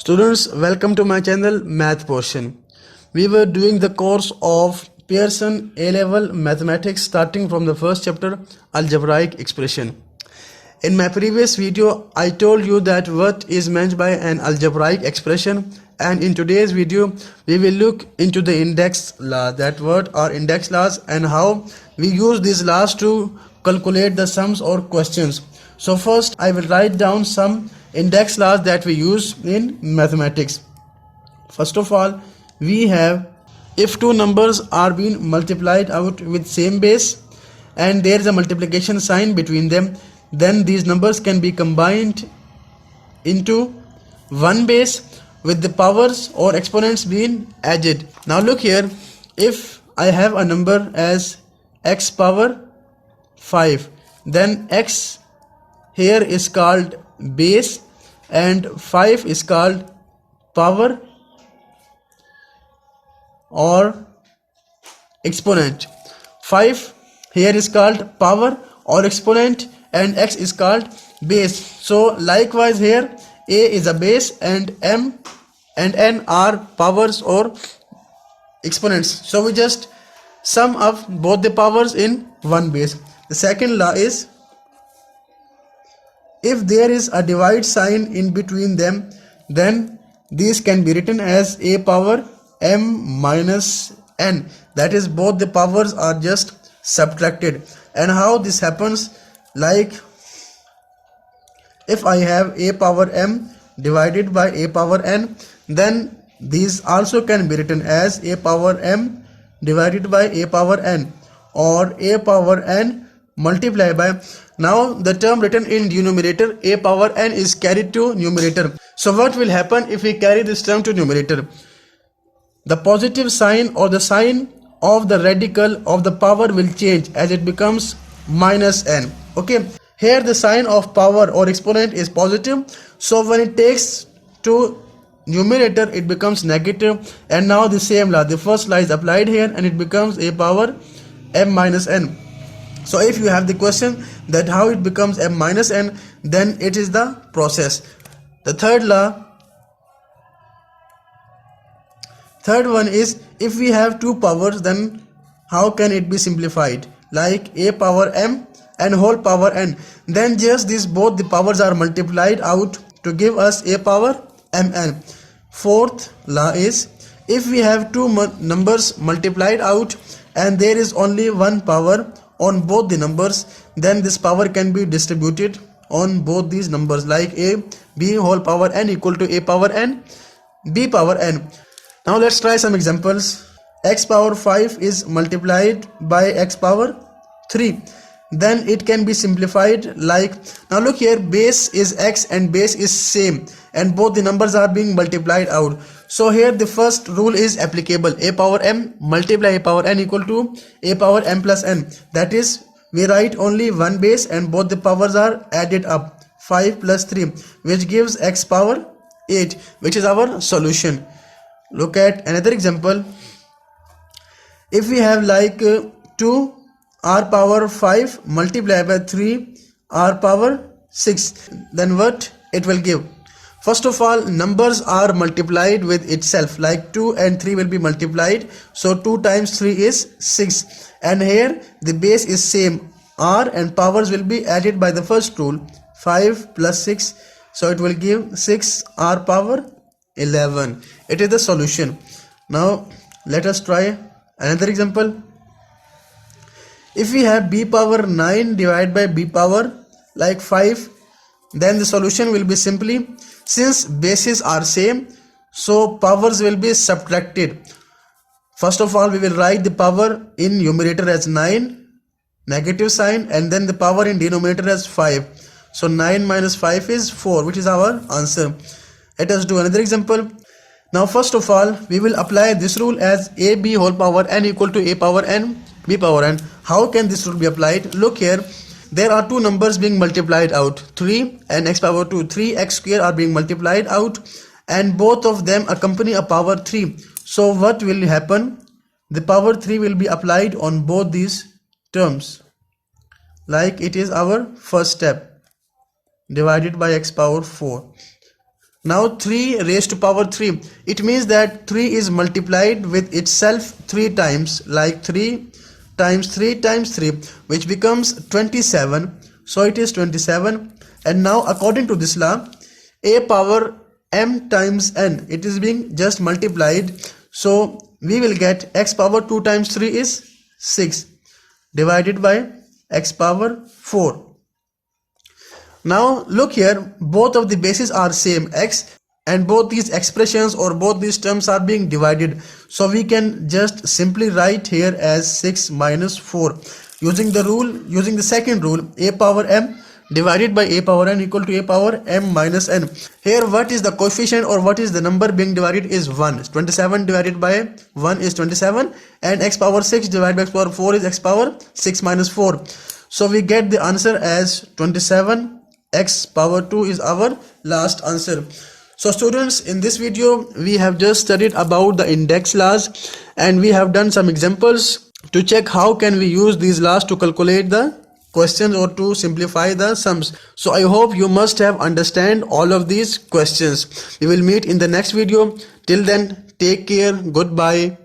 Students, welcome to my channel Math Portion. We were doing the course of Pearson A-Level Mathematics starting from the first chapter Algebraic Expression. In my previous video, I told you that what is meant by an algebraic expression, and in today's video, we will look into the index law, that what are index laws and how we use these laws to calculate the sums or questions. So first, I will write down some index laws that we use in mathematics. First of all, we have if two numbers are being multiplied out with same base and there is a multiplication sign between them, then these numbers can be combined into one base with the powers or exponents being added. Now look here, if I have a number as x power 5, then x here is called base and 5 is called power or exponent. 5 here is called power or exponent and x is called base. So likewise here a is a base and m and n are powers or exponents. So we just sum up both the powers in one base. The second law is if there is a divide sign in between them, then these can be written as a power m minus n, that is both the powers are just subtracted. And how this happens, like if I have a power m divided by a power n, then these also can be written as a power m divided by a power n or a power n multiplied by, now the term written in denominator a power n is carried to numerator. So what will happen if we carry this term to numerator? The positive sign or the sign of the radical of the power will change as it becomes minus n. Okay, here the sign of power or exponent is positive, so when it takes to numerator it becomes negative, and now the same law, the first law is applied here and it becomes a power m minus n. So if you have the question that how it becomes m minus n, then it is the process. The third one is if we have two powers, then how can it be simplified? Like a power m and whole power n, then just these both the powers are multiplied out to give us a power mn. Fourth law is if we have two numbers multiplied out and there is only one power on both the numbers, then this power can be distributed on both these numbers, like a b whole power n equal to a power n b power n. Now let's try some examples. X power 5 is multiplied by x power 3, then it can be simplified like, now look here, base is x and base is same and both the numbers are being multiplied out. So here the first rule is applicable, a power m multiply a power n equal to a power m plus n, that is we write only one base and both the powers are added up, 5 plus 3, which gives x power 8, which is our solution. Look at another example. If we have like 2 r power 5 multiplied by 3 r power 6, then what it will give? First of all, numbers are multiplied with itself, like 2 and 3 will be multiplied, so 2 times 3 is 6, and here the base is same, r and powers will be added by the first rule, 5 plus 6, so it will give 6 r power 11. It is the solution. Now let us try another example. If we have b power 9 divided by b power like 5, then the solution will be simply, since bases are same, so powers will be subtracted. First of all, we will write the power in numerator as 9, negative sign, and then the power in denominator as 5. So 9 minus 5 is 4, which is our answer. Let us do another example. Now first of all, we will apply this rule as a b whole power n equal to a power n b power n. How can this rule be applied? Look here, there are two numbers being multiplied out, 3 and x power 2, 3x square are being multiplied out and both of them accompany a power 3. So what will happen? The power 3 will be applied on both these terms, like it is our first step, divided by x power 4. Now 3 raised to power 3. It means that 3 is multiplied with itself 3 times, like 3 times 3 times 3, which becomes 27. So it is 27. And now according to this law, a power m times n, it is being just multiplied. So we will get x power 2 times 3 is 6 divided by x power 4. Now look here, both of the bases are same x, and both these expressions or both these terms are being divided. So we can just simply write here as 6 minus 4 using the second rule, a power m divided by a power n equal to a power m minus n. Here what is the coefficient or what is the number being divided is 1. 27 divided by 1 is 27, and x power 6 divided by x power 4 is x power 6 minus 4. So we get the answer as 27. X power 2 is our last answer. So students, in this video we have just studied about the index laws, and we have done some examples to check how can we use these laws to calculate the questions or to simplify the sums. So I hope you must have understand all of these questions. We will meet in the next video. Till then, take care. Goodbye.